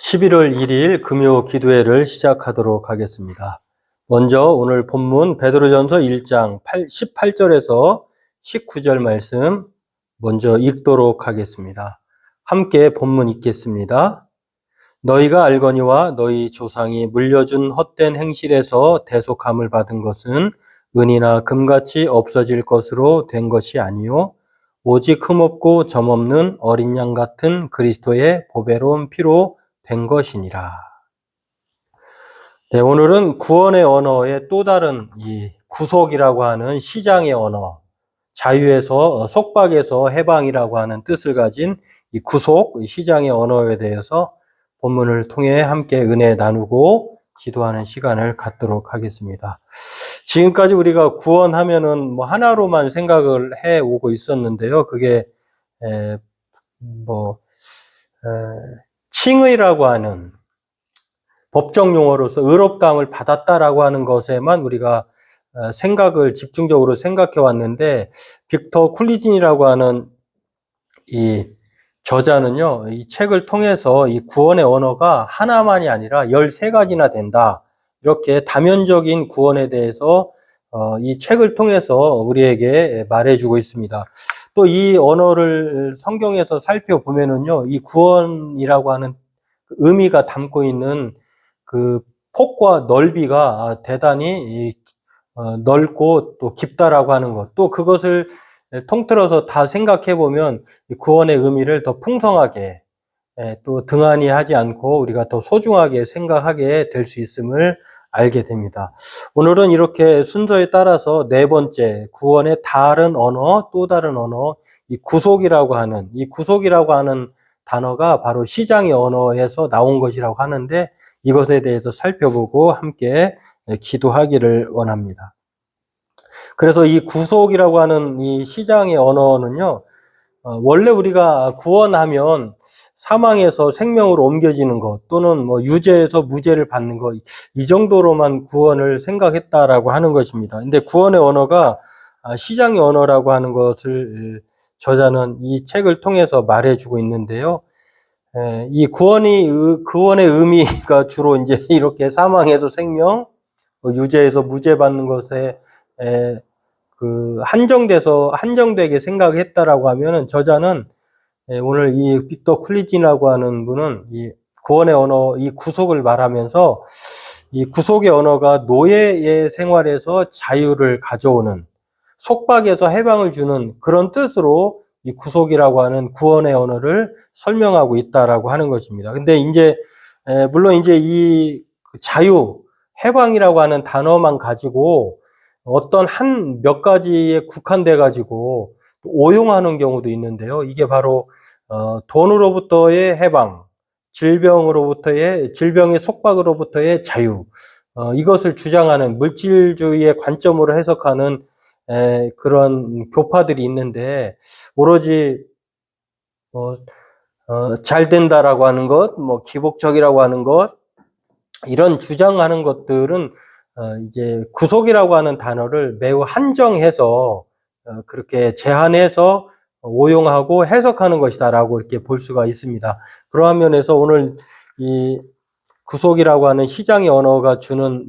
11월 1일 금요 기도회를 시작하도록 하겠습니다. 먼저 오늘 본문 베드로전서 1장 18절에서 19절 말씀 먼저 읽도록 하겠습니다. 함께 본문 읽겠습니다. 너희가 알거니와 너희 조상이 물려준 헛된 행실에서 대속함을 받은 것은 은이나 금같이 없어질 것으로 된 것이 아니요 오직 흠없고 점없는 어린 양 같은 그리스도의 보배로운 피로 된 것이니라. 네, 오늘은 구원의 언어의 또 다른 이 구속이라고 하는 시장의 언어, 자유에서 속박에서 해방이라고 하는 뜻을 가진 이 구속, 시장의 언어에 대해서 본문을 통해 함께 은혜 나누고 기도하는 시간을 갖도록 하겠습니다. 지금까지 우리가 구원하면은 뭐 하나로만 생각을 해 오고 있었는데요. 그게 칭의라고 하는 법정 용어로서 의롭다함을 받았다라고 하는 것에만 우리가 생각을 집중적으로 생각해 왔는데, 빅터 쿨리진이라고 하는 이 저자는요, 이 책을 통해서 이 구원의 언어가 하나만이 아니라 13가지나 된다, 이렇게 다면적인 구원에 대해서 이 책을 통해서 우리에게 말해주고 있습니다. 또 이 언어를 성경에서 살펴보면은요, 이 구원이라고 하는 의미가 담고 있는 그 폭과 넓이가 대단히 넓고 또 깊다라고 하는 것, 또 그것을 통틀어서 다 생각해 보면 구원의 의미를 더 풍성하게 또 등한히 하지 않고 우리가 더 소중하게 생각하게 될 수 있음을 알게 됩니다. 오늘은 이렇게 순서에 따라서 네 번째, 구원의 다른 언어, 또 다른 언어, 이 구속이라고 하는 단어가 바로 시장의 언어에서 나온 것이라고 하는데, 이것에 대해서 살펴보고 함께 기도하기를 원합니다. 그래서 이 구속이라고 하는 이 시장의 언어는요, 원래 우리가 구원하면 사망에서 생명으로 옮겨지는 것, 또는 뭐 유죄에서 무죄를 받는 것, 이 정도로만 구원을 생각했다라고 하는 것입니다. 근데 구원의 언어가 시장의 언어라고 하는 것을 저자는 이 책을 통해서 말해주고 있는데요. 이 구원의 의미가 주로 이제 이렇게 사망에서 생명, 유죄에서 무죄 받는 것에 한정되게 생각했다라고 하면은, 저자는 오늘 이 빅터 쿨리진이라고 하는 분은 이 구원의 언어, 이 구속을 말하면서 이 구속의 언어가 노예의 생활에서 자유를 가져오는, 속박에서 해방을 주는 그런 뜻으로 이 구속이라고 하는 구원의 언어를 설명하고 있다라고 하는 것입니다. 근데 이제 물론 이제 이 자유, 해방이라고 하는 단어만 가지고 어떤 한 몇 가지에 국한돼 가지고 오용하는 경우도 있는데요. 이게 바로 돈으로부터의 해방, 질병의 속박으로부터의 자유, 이것을 주장하는 물질주의의 관점으로 해석하는 그런 교파들이 있는데, 오로지 잘 된다라고 하는 것, 기복적이라고 하는 것, 이런 주장하는 것들은 이제 구속이라고 하는 단어를 매우 한정해서 그렇게 제한해서 오용하고 해석하는 것이다라고 이렇게 볼 수가 있습니다. 그러한 면에서 오늘 이 구속이라고 하는 시장의 언어가 주는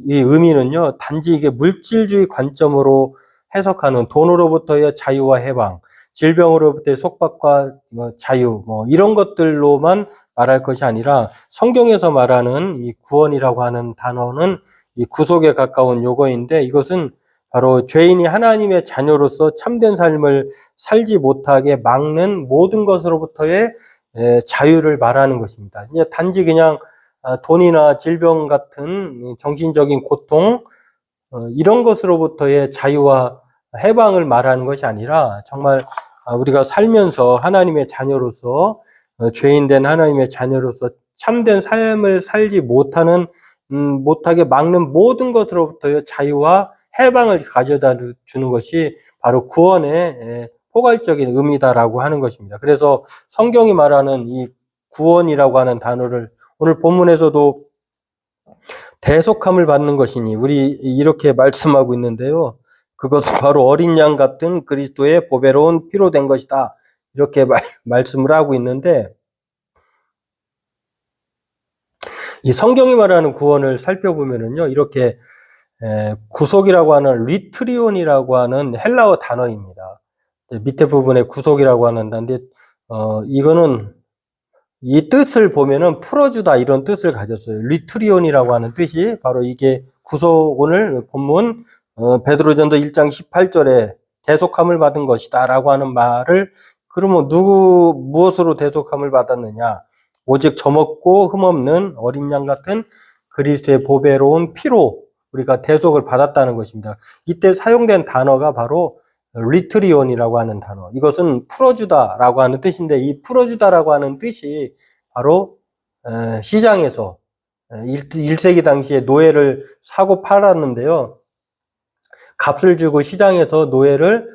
이 의미는요, 단지 이게 물질주의 관점으로 해석하는 돈으로부터의 자유와 해방, 질병으로부터의 속박과 자유, 이런 것들로만 말할 것이 아니라, 성경에서 말하는 이 구원이라고 하는 단어는 이 구속에 가까운 용어인데, 이것은 바로 죄인이 하나님의 자녀로서 참된 삶을 살지 못하게 막는 모든 것으로부터의 자유를 말하는 것입니다. 이제 단지 그냥 돈이나 질병 같은 정신적인 고통, 이런 것으로부터의 자유와 해방을 말하는 것이 아니라, 정말 우리가 살면서 하나님의 자녀로서, 죄인된 하나님의 자녀로서 참된 삶을 살지 못하게 막는 모든 것으로부터의 자유와 해방을 가져다 주는 것이 바로 구원의 포괄적인 의미다라고 하는 것입니다. 그래서 성경이 말하는 이 구원이라고 하는 단어를 오늘 본문에서도 대속함을 받는 것이니 우리 이렇게 말씀하고 있는데요. 그것은 바로 어린 양 같은 그리스도의 보배로운 피로 된 것이다, 이렇게 말씀을 하고 있는데, 이 성경이 말하는 구원을 살펴보면은요, 이렇게 구속이라고 하는 리트리온이라고 하는 헬라어 단어입니다. 밑에 부분에 구속이라고 하는 단데, 이거는 이 뜻을 보면은 풀어주다 이런 뜻을 가졌어요. 리트리온이라고 하는 뜻이 바로 이게 구속, 오늘 본문 베드로전서 1장 18절에 대속함을 받은 것이다라고 하는 말을, 그러면 무엇으로 대속함을 받았느냐? 오직 점없고 흠없는 어린 양 같은 그리스도의 보배로운 피로 우리가 대속을 받았다는 것입니다. 이때 사용된 단어가 바로 리트리온이라고 하는 단어. 이것은 풀어주다라고 하는 뜻인데, 이 풀어주다라고 하는 뜻이 바로 시장에서 1세기 당시에 노예를 사고 팔았는데요. 값을 주고 시장에서 노예를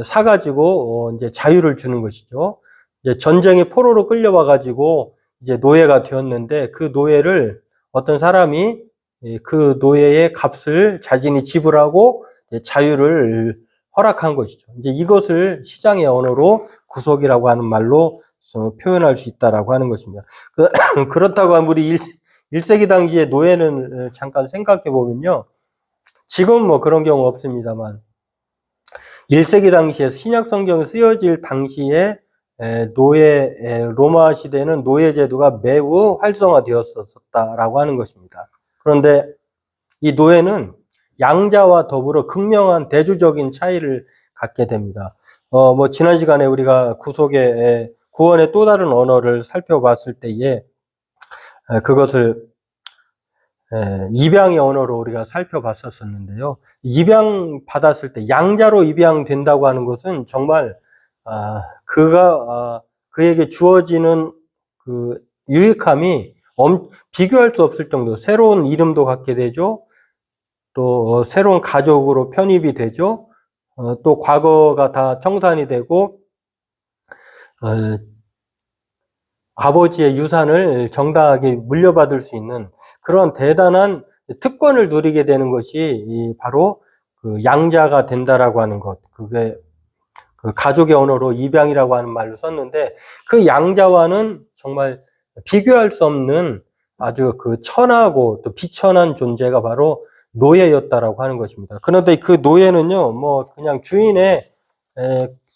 사가지고 이제 자유를 주는 것이죠. 이제 전쟁의 포로로 끌려와가지고 이제 노예가 되었는데, 그 노예를 어떤 사람이 그 노예의 값을 자신이 지불하고 자유를 허락한 것이죠. 이제 이것을 시장의 언어로 구속이라고 하는 말로 표현할 수 있다라고 하는 것입니다. 그렇다고 하면 우리 1세기 당시의 노예는 잠깐 생각해 보면요. 지금 뭐 그런 경우 없습니다만 1세기 당시에 신약 성경이 쓰여질 당시에 로마 시대는 노예 제도가 매우 활성화되었었다라고 하는 것입니다. 그런데 이 노예는 양자와 더불어 극명한 대조적인 차이를 갖게 됩니다. 뭐 지난 시간에 우리가 구원의 또 다른 언어를 살펴봤을 때에 그것을 입양의 언어로 우리가 살펴봤었는데요. 입양 받았을 때 양자로 입양된다고 하는 것은 정말 그에게 주어지는 그 유익함이 비교할 수 없을 정도, 새로운 이름도 갖게 되죠. 또 새로운 가족으로 편입이 되죠. 또 과거가 다 청산이 되고 아버지의 유산을 정당하게 물려받을 수 있는 그런 대단한 특권을 누리게 되는 것이 바로 그 양자가 된다라고 하는 것. 그게 그 가족의 언어로 입양이라고 하는 말로 썼는데, 그 양자와는 정말 비교할 수 없는 아주 그 천하고 또 비천한 존재가 바로 노예였다라고 하는 것입니다. 그런데 그 노예는요, 뭐 그냥 주인의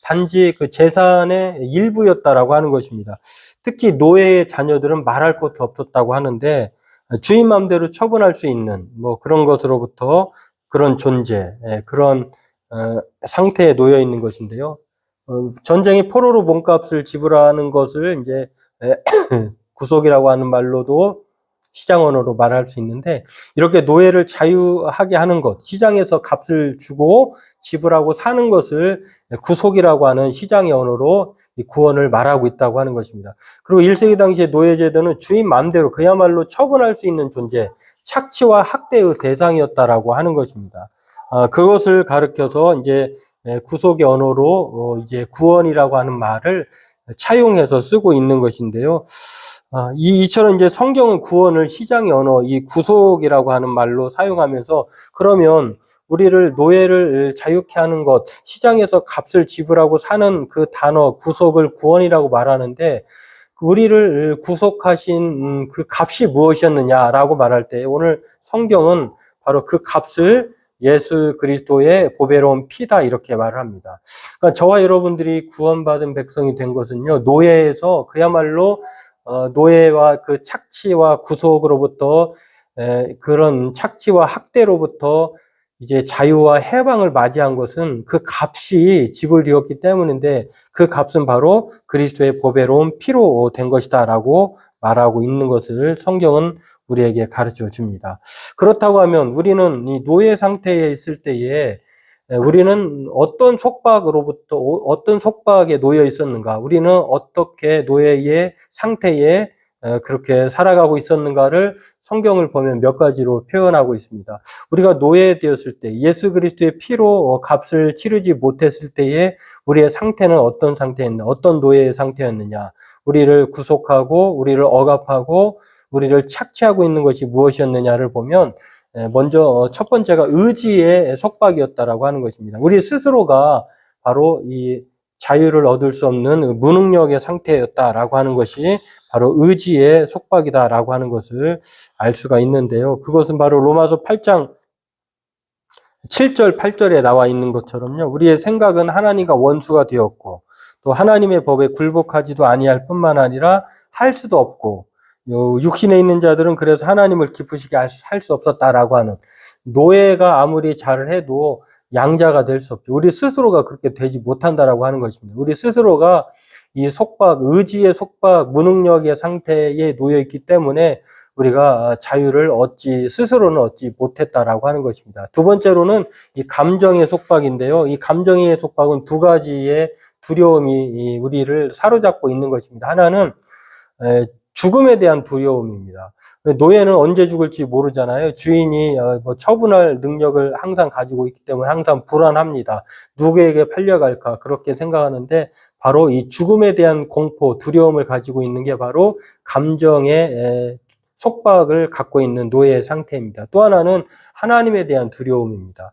단지 그 재산의 일부였다라고 하는 것입니다. 특히 노예의 자녀들은 말할 것도 없었다고 하는데, 주인 마음대로 처분할 수 있는 뭐 그런 것으로부터 그런 존재, 그런 상태에 놓여 있는 것인데요. 전쟁의 포로로 몸값을 지불하는 것을 이제 구속이라고 하는 말로도 시장 언어로 말할 수 있는데, 이렇게 노예를 자유하게 하는 것, 시장에서 값을 주고 지불하고 사는 것을 구속이라고 하는 시장의 언어로 구원을 말하고 있다고 하는 것입니다. 그리고 1세기 당시의 노예제도는 주인 마음대로 그야말로 처분할 수 있는 존재, 착취와 학대의 대상이었다라고 하는 것입니다. 그것을 가르쳐서 이제 구속의 언어로 이제 구원이라고 하는 말을 차용해서 쓰고 있는 것인데요. 이처럼 이제 성경은 구원을 시장의 언어, 이 구속이라고 하는 말로 사용하면서, 그러면 우리를 노예를 자유케 하는 것, 시장에서 값을 지불하고 사는 그 단어, 구속을 구원이라고 말하는데, 우리를 구속하신 그 값이 무엇이었느냐라고 말할 때, 오늘 성경은 바로 그 값을 예수 그리스도의 보배로운 피다 이렇게 말을 합니다. 그러니까 저와 여러분들이 구원받은 백성이 된 것은요, 노예에서 그야말로 노예와 그 착취와 구속으로부터 그런 착취와 학대로부터 이제 자유와 해방을 맞이한 것은 그 값이 지불되었기 때문인데, 그 값은 바로 그리스도의 보배로운 피로 된 것이다라고 말하고 있는 것을 성경은 우리에게 가르쳐 줍니다. 그렇다고 하면 우리는 이 노예 상태에 있을 때에 우리는 어떤 속박에 놓여 있었는가? 우리는 어떻게 노예의 상태에 그렇게 살아가고 있었는가를 성경을 보면 몇 가지로 표현하고 있습니다. 우리가 노예되었을 때, 예수 그리스도의 피로 값을 치르지 못했을 때에 우리의 상태는 어떤 상태였느냐? 어떤 노예의 상태였느냐? 우리를 구속하고 우리를 억압하고 우리를 착취하고 있는 것이 무엇이었느냐를 보면, 먼저 첫 번째가 의지의 속박이었다라고 하는 것입니다. 우리 스스로가 바로 이 자유를 얻을 수 없는 무능력의 상태였다라고 하는 것이 바로 의지의 속박이다라고 하는 것을 알 수가 있는데요. 그것은 바로 로마서 8장 7절, 8절에 나와 있는 것처럼요. 우리의 생각은 하나님과 원수가 되었고 또 하나님의 법에 굴복하지도 아니할 뿐만 아니라 할 수도 없고 육신에 있는 자들은 그래서 하나님을 기쁘시게 할 수 없었다라고 하는 노예가 아무리 잘을 해도 양자가 될 수 없죠. 우리 스스로가 그렇게 되지 못한다라고 하는 것입니다. 우리 스스로가 이 속박, 의지의 속박, 무능력의 상태에 놓여 있기 때문에 우리가 자유를 스스로는 얻지 못했다라고 하는 것입니다. 두 번째로는 이 감정의 속박인데요. 이 감정의 속박은 두 가지의 두려움이 우리를 사로잡고 있는 것입니다. 하나는 죽음에 대한 두려움입니다. 노예는 언제 죽을지 모르잖아요. 주인이 처분할 능력을 항상 가지고 있기 때문에 항상 불안합니다. 누구에게 팔려갈까 그렇게 생각하는데 바로 이 죽음에 대한 공포, 두려움을 가지고 있는 게 바로 감정의 속박을 갖고 있는 노예의 상태입니다. 또 하나는 하나님에 대한 두려움입니다.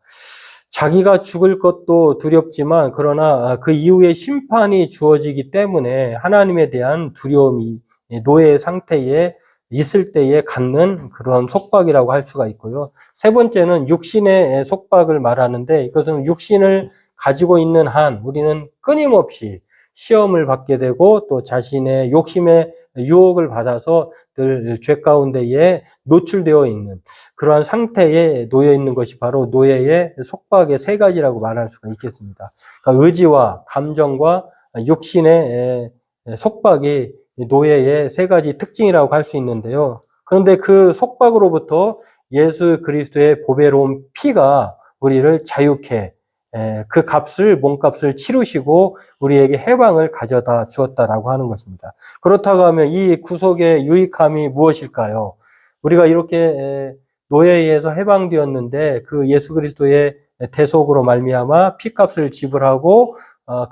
자기가 죽을 것도 두렵지만 그러나 그 이후에 심판이 주어지기 때문에 하나님에 대한 두려움이 노예의 상태에 있을 때에 갖는 그런 속박이라고 할 수가 있고요. 세 번째는 육신의 속박을 말하는데 이것은 육신을 가지고 있는 한 우리는 끊임없이 시험을 받게 되고 또 자신의 욕심의 유혹을 받아서 늘 죄 가운데에 노출되어 있는 그러한 상태에 놓여 있는 것이 바로 노예의 속박의 세 가지라고 말할 수가 있겠습니다. 그러니까 의지와 감정과 육신의 속박이 노예의 세 가지 특징이라고 할 수 있는데요. 그런데 그 속박으로부터 예수 그리스도의 보배로운 피가 우리를 자유케 그 몸값을 치르시고 우리에게 해방을 가져다 주었다라고 하는 것입니다. 그렇다고 하면 이 구속의 유익함이 무엇일까요? 우리가 이렇게 노예에 의해서 해방되었는데 그 예수 그리스도의 대속으로 말미암아 피값을 지불하고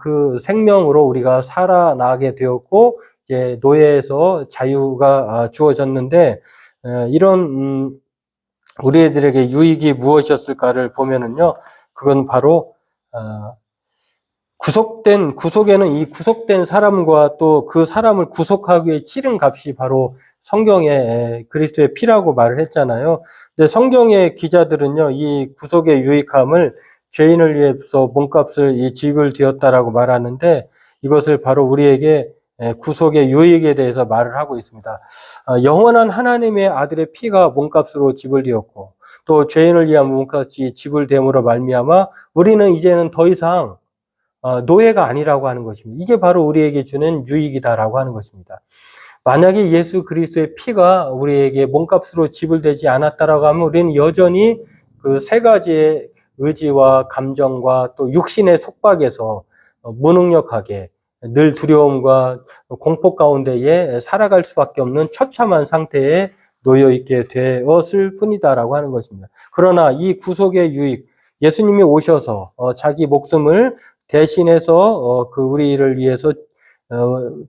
그 생명으로 우리가 살아나게 되었고 이제 노예에서 자유가 주어졌는데 이런 우리들에게 유익이 무엇이었을까를 보면은요, 그건 바로 구속에는 이 구속된 사람과 또 그 사람을 구속하기 위해 치른 값이 바로 성경에 그리스도의 피라고 말을 했잖아요. 근데 성경의 기자들은요, 이 구속의 유익함을 죄인을 위해서 몸값을 지불되었다라고 말하는데 이것을 바로 우리에게 구속의 유익에 대해서 말을 하고 있습니다. 영원한 하나님의 아들의 피가 몸값으로 지불되었고 또 죄인을 위한 몸값이 지불됨으로 말미암아 우리는 이제는 더 이상 노예가 아니라고 하는 것입니다. 이게 바로 우리에게 주는 유익이다라고 하는 것입니다. 만약에 예수 그리스도의 피가 우리에게 몸값으로 지불되지 않았다라고 하면 우리는 여전히 그 세 가지의 의지와 감정과 또 육신의 속박에서 무능력하게 늘 두려움과 공포 가운데에 살아갈 수밖에 없는 처참한 상태에 놓여 있게 되었을 뿐이다라고 하는 것입니다. 그러나 이 구속의 유익, 예수님이 오셔서 자기 목숨을 대신해서 그 우리를 위해서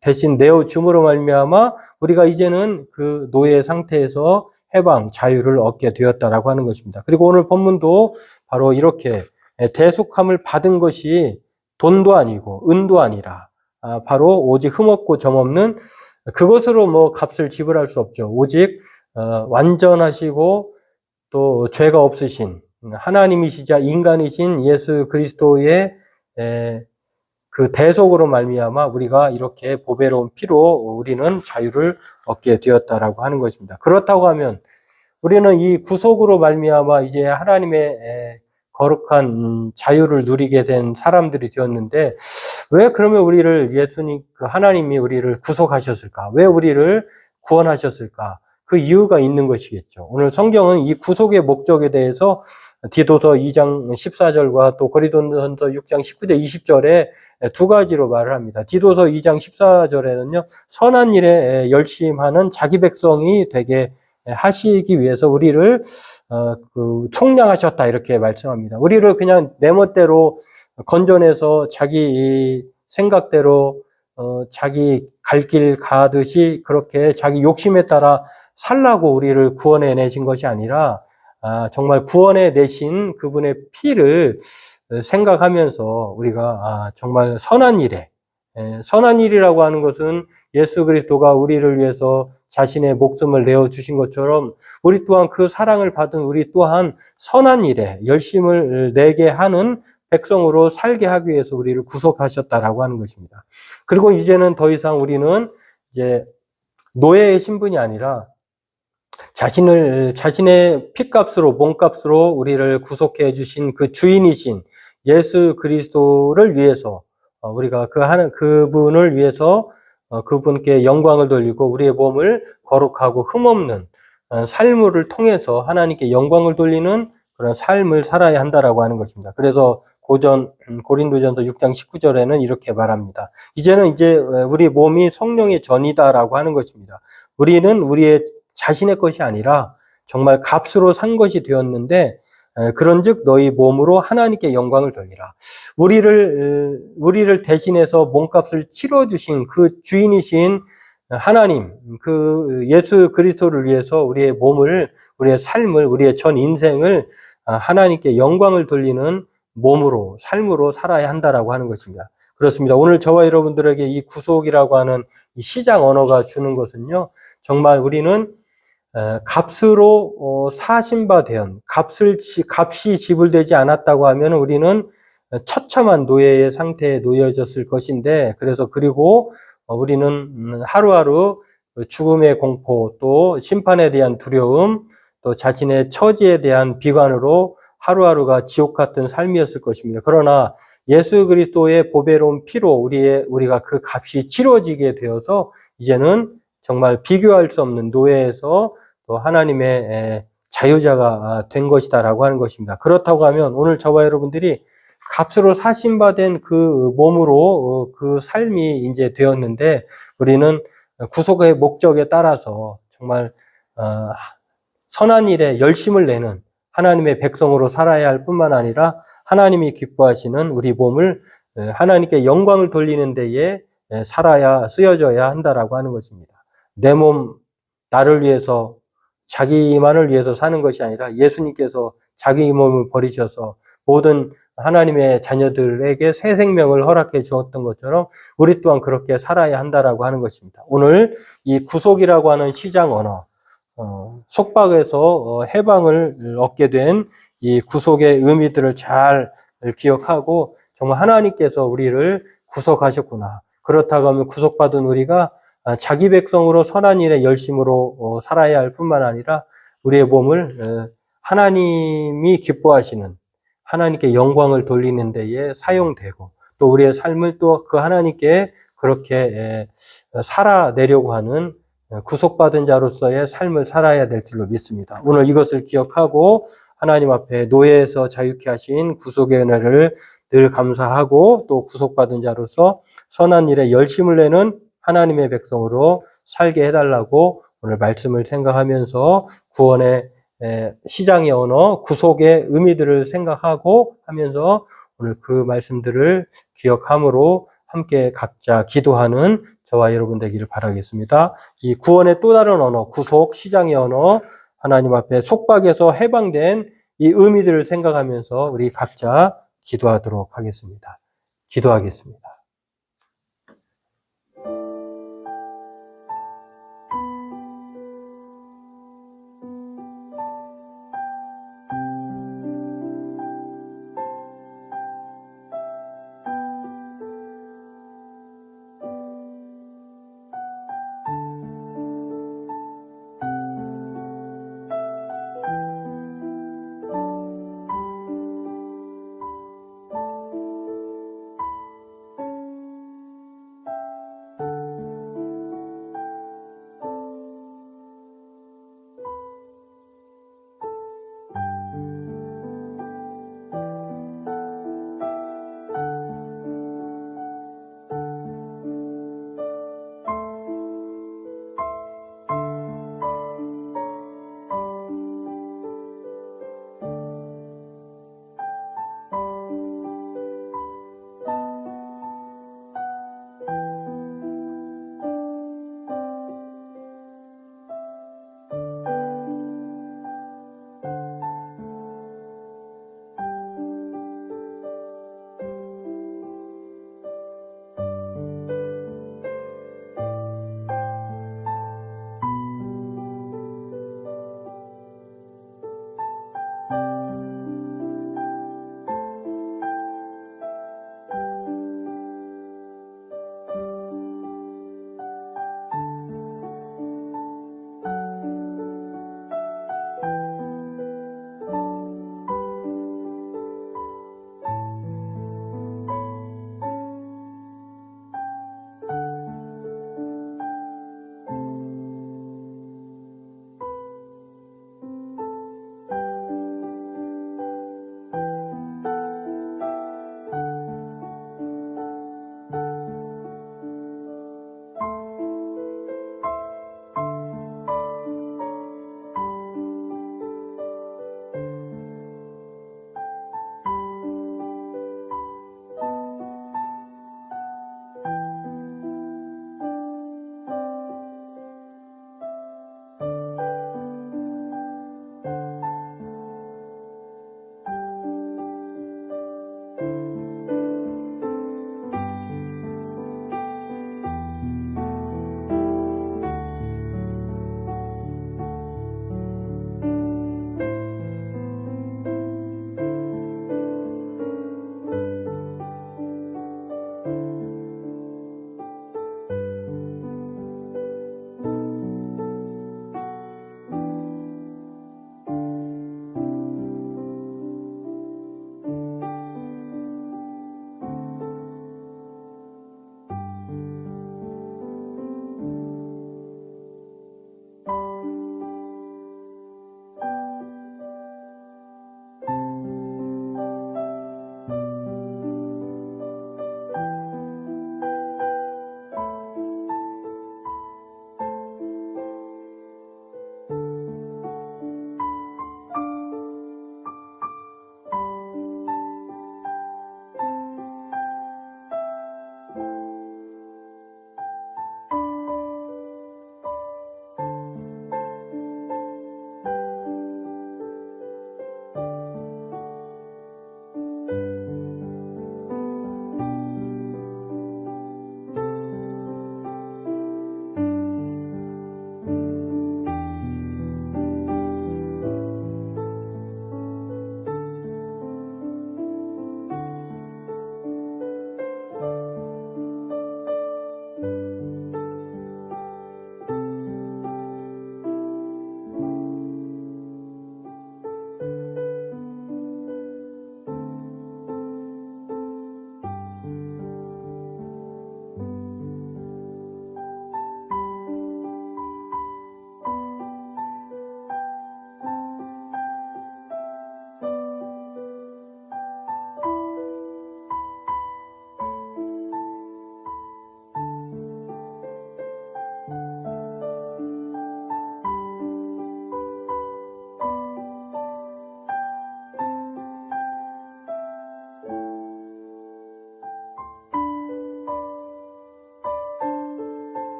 대신 내어 줌으로 말미암아 우리가 이제는 그 노예 상태에서 해방, 자유를 얻게 되었다라고 하는 것입니다. 그리고 오늘 본문도 바로 이렇게 대속함을 받은 것이 돈도 아니고 은도 아니라 바로 오직 흠없고 점없는 그것으로 값을 지불할 수 없죠. 오직 완전하시고 또 죄가 없으신 하나님이시자 인간이신 예수 그리스도의 그 대속으로 말미암아 우리가 이렇게 보배로운 피로 우리는 자유를 얻게 되었다라고 하는 것입니다. 그렇다고 하면 우리는 이 구속으로 말미암아 이제 하나님의 거룩한 자유를 누리게 된 사람들이 되었는데 왜 그러면 우리를 하나님이 우리를 구속하셨을까? 왜 우리를 구원하셨을까? 그 이유가 있는 것이겠죠. 오늘 성경은 이 구속의 목적에 대해서 디도서 2장 14절과 또 고린도전서 6장 19절 20절에 두 가지로 말을 합니다. 디도서 2장 14절에는요. 선한 일에 열심하는 자기 백성이 되게 하시기 위해서 우리를 총량하셨다 이렇게 말씀합니다. 우리를 그냥 내 멋대로 건져내서 자기 생각대로 자기 갈 길 가듯이 그렇게 자기 욕심에 따라 살라고 우리를 구원해 내신 것이 아니라 정말 구원해 내신 그분의 피를 생각하면서 우리가 정말 선한 일에, 선한 일이라고 하는 것은 예수 그리스도가 우리를 위해서 자신의 목숨을 내어주신 것처럼 우리 또한 그 사랑을 받은 우리 또한 선한 일에 열심을 내게 하는 백성으로 살게 하기 위해서 우리를 구속하셨다라고 하는 것입니다. 그리고 이제는 더 이상 우리는 이제 노예의 신분이 아니라 자신의 피값으로, 몸값으로 우리를 구속해 주신 그 주인이신 예수 그리스도를 위해서 우리가 그분을 위해서 그분께 영광을 돌리고 우리의 몸을 거룩하고 흠없는 삶을 통해서 하나님께 영광을 돌리는 그런 삶을 살아야 한다라고 하는 것입니다. 그래서 고린도전서 6장 19절에는 이렇게 말합니다. 이제는 우리 몸이 성령의 전이다라고 하는 것입니다. 우리는 우리의 자신의 것이 아니라 정말 값으로 산 것이 되었는데 그런즉 너희 몸으로 하나님께 영광을 돌리라. 우리를 대신해서 몸값을 치러주신 그 주인이신 하나님, 그 예수 그리스도를 위해서 우리의 몸을, 우리의 삶을, 우리의 전 인생을 하나님께 영광을 돌리는 몸으로, 삶으로 살아야 한다라고 하는 것입니다. 그렇습니다. 오늘 저와 여러분들에게 이 구속이라고 하는 이 시장 언어가 주는 것은요, 정말 우리는 값으로 사신 바 되었, 값이 지불되지 않았다고 하면 우리는 처참한 노예의 상태에 놓여졌을 것인데, 그리고 우리는 하루하루 죽음의 공포, 또 심판에 대한 두려움, 또 자신의 처지에 대한 비관으로 하루하루가 지옥 같은 삶이었을 것입니다. 그러나 예수 그리스도의 보배로운 피로 우리가 그 값이 치러지게 되어서 이제는 정말 비교할 수 없는 노예에서 또 하나님의 자유자가 된 것이다라고 하는 것입니다. 그렇다고 하면 오늘 저와 여러분들이 값으로 사신받은 그 몸으로 그 삶이 이제 되었는데 우리는 구속의 목적에 따라서 정말 선한 일에 열심을 내는 하나님의 백성으로 살아야 할 뿐만 아니라 하나님이 기뻐하시는 우리 몸을 하나님께 영광을 돌리는 데에 쓰여져야 한다라고 하는 것입니다. 내 몸, 나를 위해서 자기만을 위해서 사는 것이 아니라 예수님께서 자기 몸을 버리셔서 모든 하나님의 자녀들에게 새 생명을 허락해 주었던 것처럼 우리 또한 그렇게 살아야 한다라고 하는 것입니다. 오늘 이 구속이라고 하는 시장 언어, 속박에서 해방을 얻게 된 이 구속의 의미들을 잘 기억하고 정말 하나님께서 우리를 구속하셨구나. 그렇다고 하면 구속받은 우리가 자기 백성으로 선한 일에 열심으로 살아야 할 뿐만 아니라 우리의 몸을 하나님이 기뻐하시는 하나님께 영광을 돌리는 데에 사용되고 또 우리의 삶을 또 그 하나님께 그렇게 살아내려고 하는 구속받은 자로서의 삶을 살아야 될 줄로 믿습니다. 오늘 이것을 기억하고 하나님 앞에 노예에서 자유케 하신 구속의 은혜를 늘 감사하고 또 구속받은 자로서 선한 일에 열심을 내는 하나님의 백성으로 살게 해달라고 오늘 말씀을 생각하면서 구원의 시장의 언어, 구속의 의미들을 생각하고 하면서 오늘 그 말씀들을 기억함으로 함께 각자 기도하는 저와 여러분 되기를 바라겠습니다. 이 구원의 또 다른 언어, 구속, 시장의 언어, 하나님 앞에 속박에서 해방된 이 의미들을 생각하면서 우리 각자 기도하도록 하겠습니다. 기도하겠습니다.